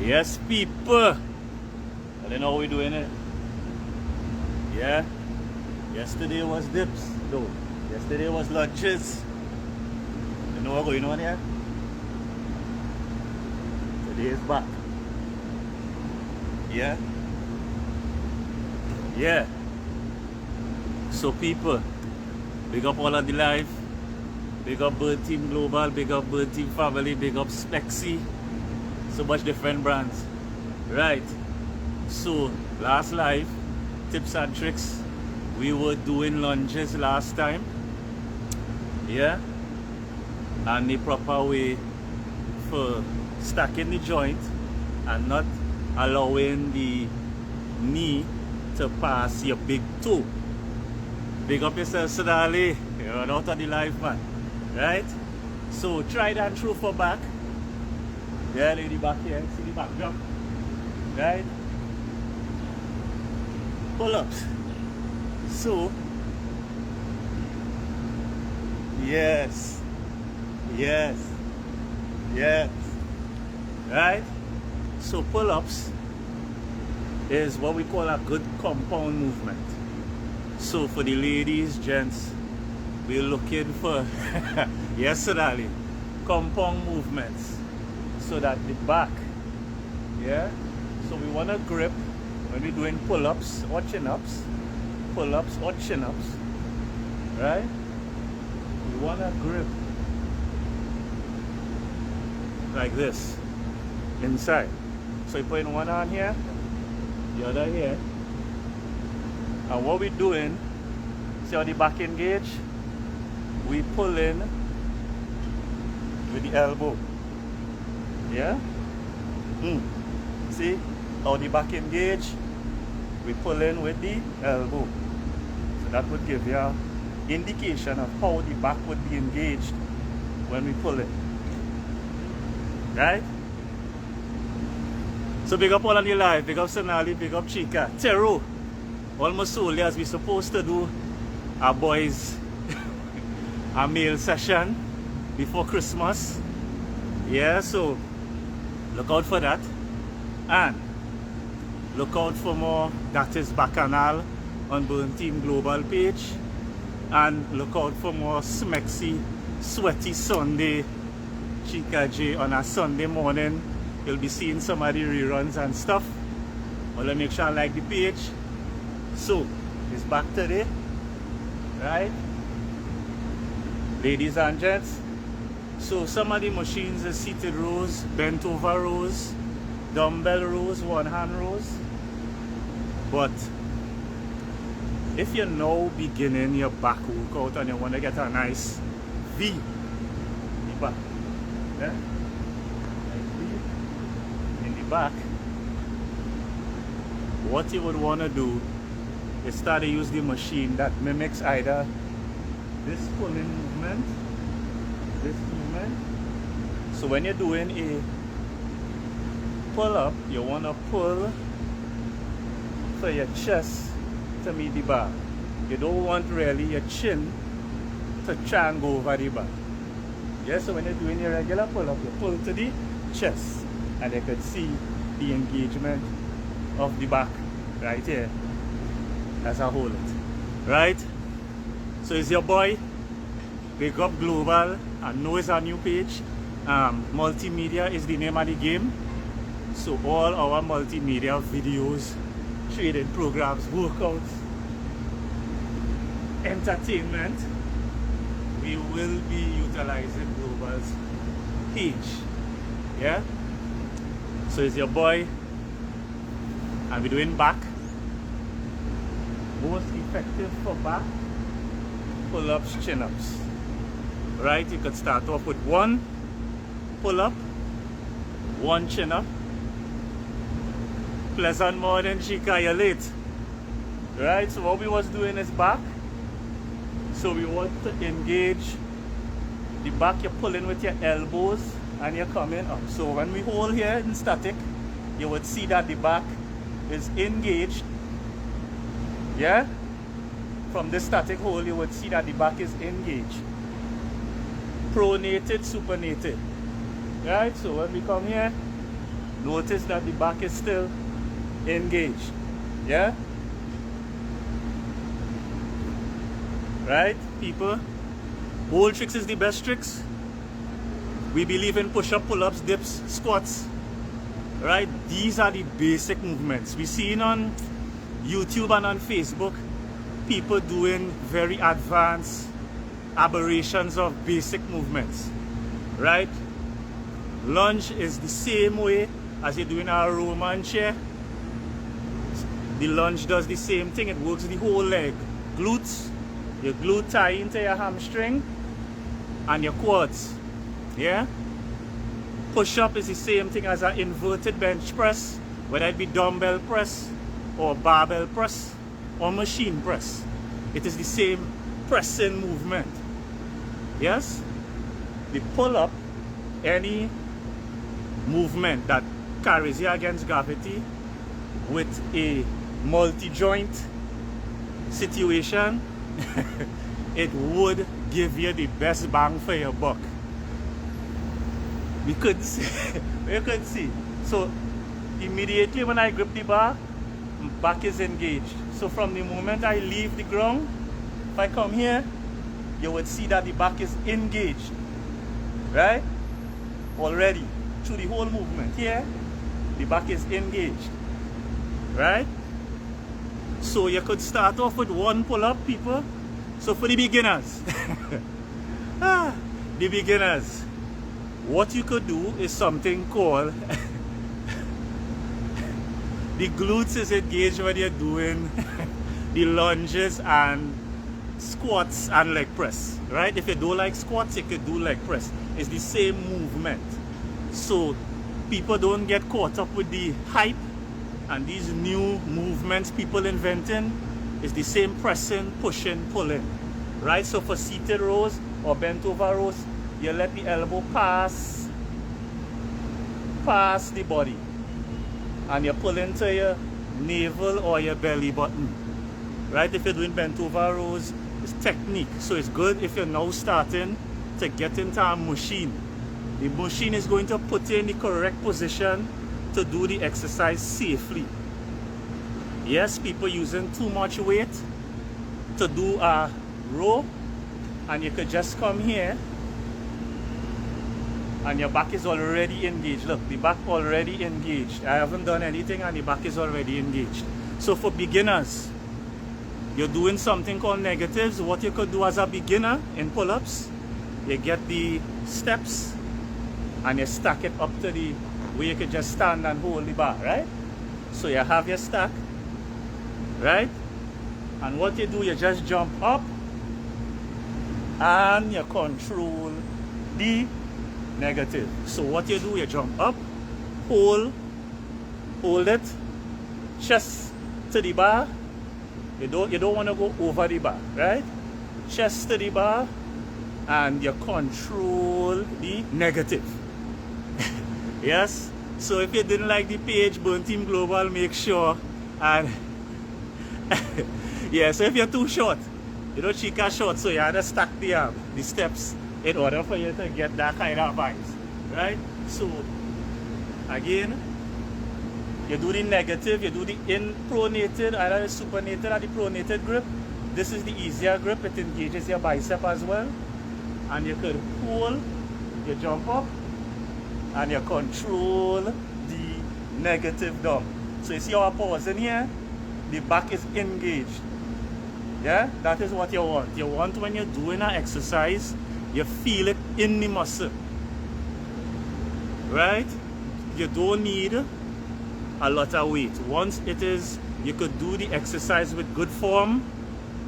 Yes, people. I don't know how we doing it. Yeah. Yesterday was dips, though. Yesterday was lunches. You know what's going on here? Today is back. Yeah. Yeah. So people, big up all of the life. Big up Bird Team Global. Big up Bird Team Family. Big up Spexy. So much different brands. Right. So last live, tips and tricks. We were doing lunges last time. Yeah. And the proper way for stacking the joint and not allowing the knee to pass your big toe. Big up yourself, Sadali. You're out of the life, man. Right? So try that through for back. Yeah, lady back here. See the back jump. Right? Pull-ups. So yes. Yes. Yes. Right? So pull-ups is what we call a good compound movement. So for the ladies, gents, we're looking for yes, darling, compound movements so that the back, yeah. So we want to grip when we're doing pull-ups or chin-ups, pull-ups or chin-ups, right? We want to grip like this inside. So you put in one hand here, the other here, and what we're doing, see how the back engage? We pull in with the elbow. Yeah? See how the back engage? We pull in with the elbow. So that would give you an indication of how the back would be engaged when we pull it. Right? So big up all on the live, big up Sonali, big up Chica, Teru, almost solely as we supposed to do our boys a meal session before Christmas. Yeah, so look out for that. And look out for more That Is Bacchanal on Burn Team Global page. And look out for more Smexy, Sweaty Sunday, Chica J on a Sunday morning. You'll be seeing some of the reruns and stuff. Well, make sure I like the page. So, it's back today. Right? Ladies and gents. So, some of the machines are seated rows, bent over rows, dumbbell rows, one hand rows. But if you're now beginning your back workout and you want to get a nice V in the back, yeah? Nice V in the back, what you would want to do is start to use the machine that mimics either this pulling movement, this movement. So when you're doing a pull up, you want to pull for your chest to meet the bar. You don't want really your chin to try and go over the bar. Yeah, so when you're doing your regular pull up, you pull to the chest and you can see the engagement of the back right here as I hold it. Right? So it's your boy, Big Up Global, and know it's our new page. Multimedia is the name of the game. So all our multimedia videos, trading programs, workouts, entertainment, we will be utilizing Global's page. Yeah? So it's your boy, and we're doing back. Most effective for back, pull-ups, chin-ups. Right? You could start off with one pull-up, one chin-up. Pleasant morning, Chica, you're late. Right? So what we was doing is back. So we want to engage the back. You're pulling with your elbows and you're coming up. So when we hold here in static, you would see that the back is engaged. Yeah? From this static hold, you would see that the back is engaged. Pronated, supinated. Right? So when we come here, notice that the back is still engaged. Yeah? Right, people? Old tricks is the best tricks. We believe in push-up, pull-ups, dips, squats. Right? These are the basic movements. We seen on YouTube and on Facebook people doing very advanced aberrations of basic movements. Right? Lunge is the same way as you're doing a Roman chair. The lunge does the same thing. It works the whole leg. Glutes, your glute tie into your hamstring and your quads. Yeah? Push-up is the same thing as an inverted bench press, whether it be dumbbell press or barbell press or machine press. It is the same pressing movement. Yes? The pull-up, any movement that carries you against gravity with a multi-joint situation, it would give you the best bang for your buck. We couldn't see. We couldn't see. So immediately when I grip the bar, my back is engaged. So from the moment I leave the ground, if I come here, you would see that the back is engaged. Right? Already. Through the whole movement. Here, the back is engaged. Right? So you could start off with one pull-up, people. So for the beginners, the beginners, what you could do is something called the glutes is engaged when you're doing the lunges and squats and leg press. Right? If you don't like squats, you could do leg press. It's the same movement. So people don't get caught up with the hype and these new movements people inventing. Is the same pressing, pushing, pulling. Right? So for seated rows or bent over rows, you let the elbow pass the body. And you pull into your navel or your belly button. Right? If you're doing bent over rows, it's technique. So it's good if you're now starting to get into a machine. The machine is going to put you in the correct position to do the exercise safely. Yes, people using too much weight to do a row, and you could just come here and your back is already engaged. Look, the back already engaged. I haven't done anything and the back is already engaged. So for beginners, you're doing something called negatives. What you could do as a beginner in pull-ups, you get the steps and you stack it up to the where you could just stand and hold the bar, right? So you have your stack, right? And what you do, you just jump up and you control the negative. So what you do, you jump up, hold it, chest to the bar. You don't want to go over the bar, right? Chest to the bar, and you control the negative. Yes? So if you didn't like the page, Burn Team Global, make sure. And yeah, so if you're too short, you know, Chica short, so you have to stack the steps in order for you to get that kind of vibes, right? So again, you do the negative, you do the pronated, either the supinated or the pronated grip. This is the easier grip, it engages your bicep as well. And you could hold, you jump up, and you control the negative down. So you see our pause in here, the back is engaged. Yeah, that is what you want. You want when you're doing an exercise, you feel it in the muscle. Right? You don't need a lot of weight. Once it is, you could do the exercise with good form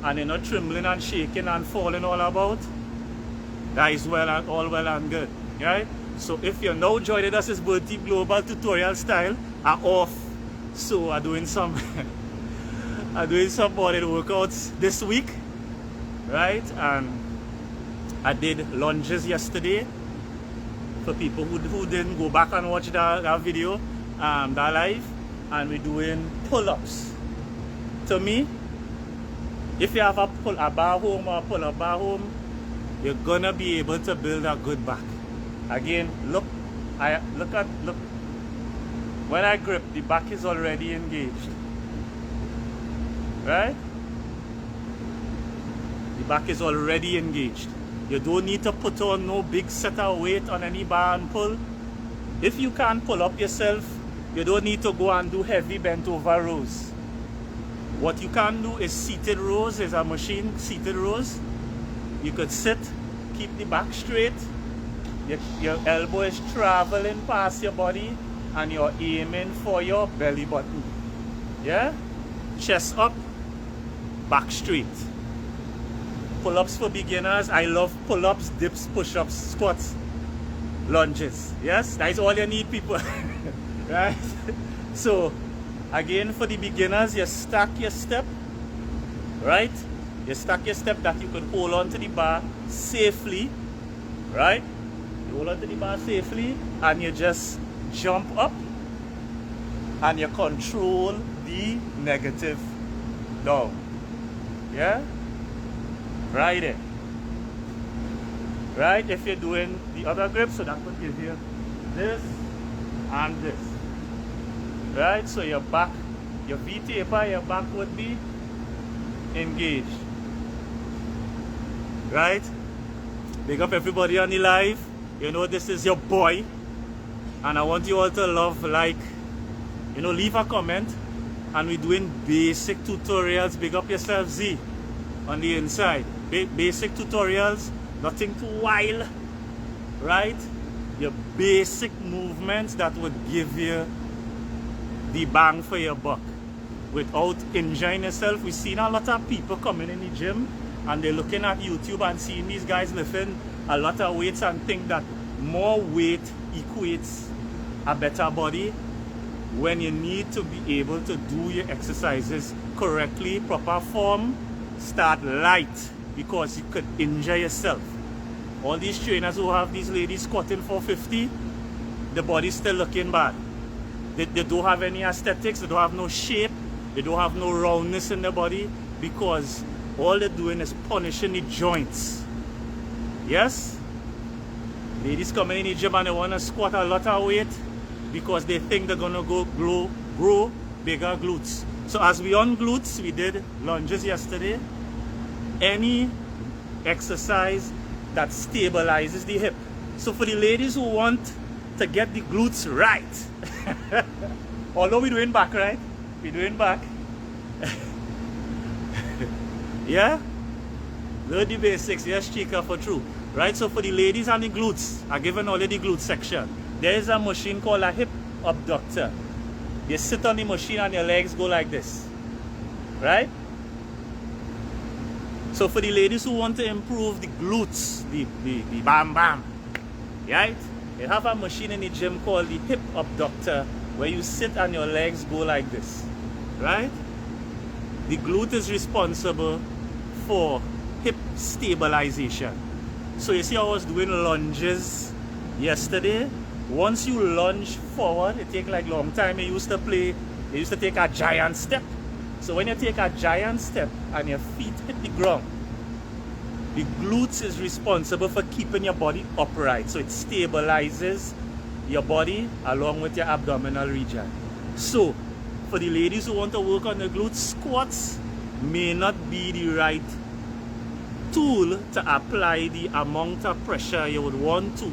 and you're not trembling and shaking and falling all about. That is well and all well and good. Right? So if you're now joining us, it's Burn Team Global tutorial style. I'm off. So I'm doing some body workouts this week. Right? And I did lunges yesterday. For people who didn't go back and watch that video, that live, and we're doing pull-ups. To me, if you have a bar home or a pull-up bar home, you're gonna be able to build a good back. Again, look when I grip, the back is already engaged. Right? The back is already engaged. You don't need to put on no big set of weight on any bar and pull. If you can't pull up yourself, you don't need to go and do heavy bent over rows. What you can do is seated rows. Is a machine, seated rows. You could sit, keep the back straight. Your elbow is traveling past your body and you're aiming for your belly button. Yeah? Chest up, back straight. Pull-ups for beginners. I love pull-ups, dips, push-ups, squats, lunges. Yes? That's all you need, people. Right? So, again, for the beginners, you stack your step. Right? You stack your step that you can hold on to the bar safely. Right? You hold on to the bar safely and you just jump up and you control the negative down. Yeah? Right there. Right? If you're doing the other grip, so that would give you this and this. Right? So your back, your V taper, your back would be engaged. Right? Big up everybody on the live. You know this is your boy. And I want you all to love, like, you know, leave a comment. And we're doing basic tutorials. Big up yourself, Z, on the inside. Basic tutorials, nothing too wild, right? Your basic movements that would give you the bang for your buck without injuring yourself. We've seen a lot of people coming in the gym and they're looking at YouTube and seeing these guys lifting a lot of weights and think that more weight equates a better body, when you need to be able to do your exercises correctly, proper form. Start light, because you could injure yourself. All these trainers who have these ladies squatting 450, the body's still looking bad. They don't have any aesthetics, they don't have no shape, they don't have no roundness in the body, because all they're doing is punishing the joints. Yes? Ladies coming in the gym and they want to squat a lot of weight because they think they're going to grow bigger glutes. So as we on glutes, we did lunges yesterday. Any exercise that stabilizes the hip. So for the ladies who want to get the glutes right, although we're doing back, right? We're doing back. Yeah? Learn the basics. Yes, Chica, for true. Right? So for the ladies and the glutes, I given already the glute section. There is a machine called a hip abductor. You sit on the machine and your legs go like this. Right? So for the ladies who want to improve the glutes, the bam bam, right? You have a machine in the gym called the hip abductor, where you sit and your legs go like this. Right? The glute is responsible for hip stabilization. So you see I was doing lunges yesterday. Once you lunge forward, it takes like long time. You used to take a giant step. So when you take a giant step and your feet hit the ground, the glutes is responsible for keeping your body upright. So it stabilizes your body along with your abdominal region. So for the ladies who want to work on the glutes, squats may not be the right tool to apply the amount of pressure you would want to,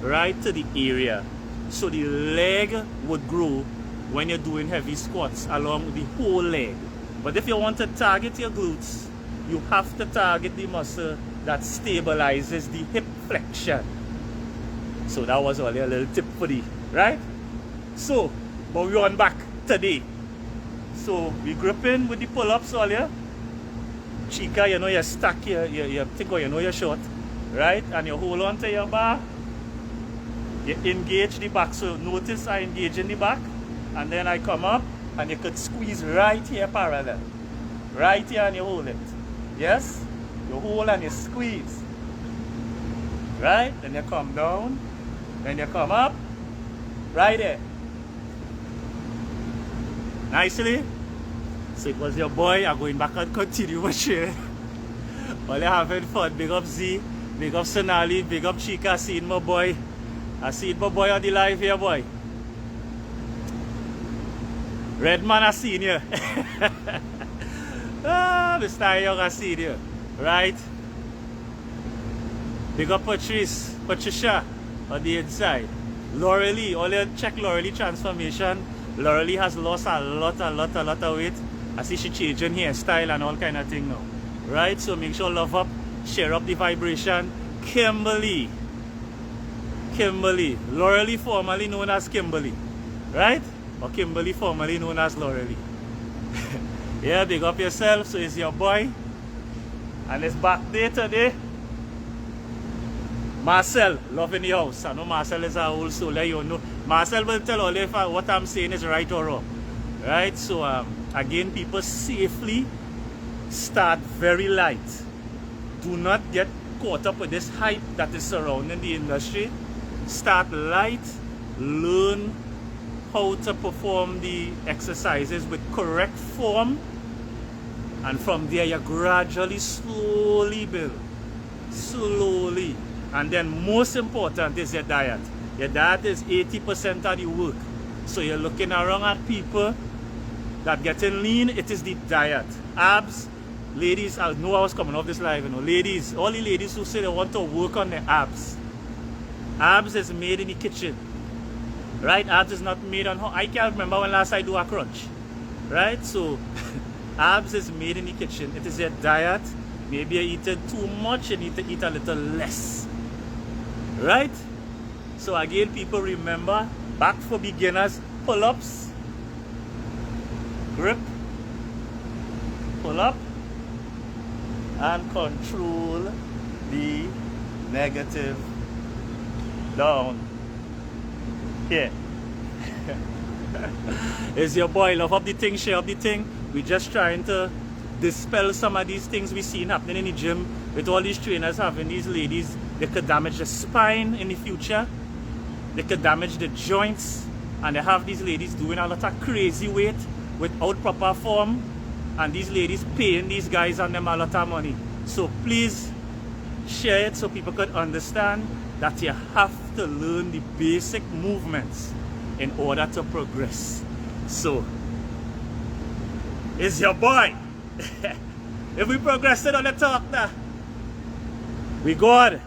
right, to the area. So the leg would grow when you're doing heavy squats along the whole leg. But if you want to target your glutes, you have to target the muscle that stabilizes the hip flexion. So that was only a little tip for the, right? So, but we're on back today. So we gripping with the pull-ups earlier. Chica, you know you stack your think, you know you're short, right? And you hold on to your bar. You engage the back. So notice I engage in the back, and then I come up and you could squeeze right here parallel. Right here, and you hold it. Yes? You hold and you squeeze. Right? Then you come down. Then you come up. Right there. Nicely. So it was your boy. I'm going back and continue my share. All you having fun. Big up Z. Big up Sonali. Big up Chica. Seeing my boy. I see my boy on the live here, boy. Redman, I seen you. Ah, Mr. Young, I seen you. Right? Big up Patricia on the inside. Laurelie, all you check Laurelie transformation. Laurelie has lost a lot of weight. I see she changing hairstyle and all kind of thing now. Right? So make sure love up, share up the vibration. Kimberly. Laurelie formerly known as Kimberly. Right? Or Kimberly formerly known as Laurelie. Yeah, big up yourself. So it's your boy. And it's back day today. Marcel, love in the house. I know Marcel is an old soul, you know. Marcel will tell all if what I'm saying is right or wrong. Right? So again, people safely start very light. Do not get caught up with this hype that is surrounding the industry. Start light, learn how to perform the exercises with correct form, and from there you gradually, slowly build. Slowly. And then most important is your diet. Your diet is 80% of the work. So you're looking around at people that getting lean, it is the diet. Abs, ladies, I know I was coming off this live, you know. Ladies, all the ladies who say they want to work on their abs. Abs is made in the kitchen. Right? Abs is not made on home. I can't remember when last I do a crunch. Right? So abs is made in the kitchen. It is your diet. Maybe you're eating too much, you need to eat a little less. Right? So again, people remember, back for beginners, pull-ups, grip, pull up, and control the negative down here. It's your boy, love up the thing, share up the thing. We're just trying to dispel some of these things we've seen happening in the gym with all these trainers having these ladies. They could damage the spine in the future. They could damage the joints. And they have these ladies doing a lot of crazy weight without proper form. And these ladies paying these guys and them a lot of money. So please share it so people could understand that you have to learn the basic movements in order to progress. So, it's your boy. If we progress it on the talk now, we good.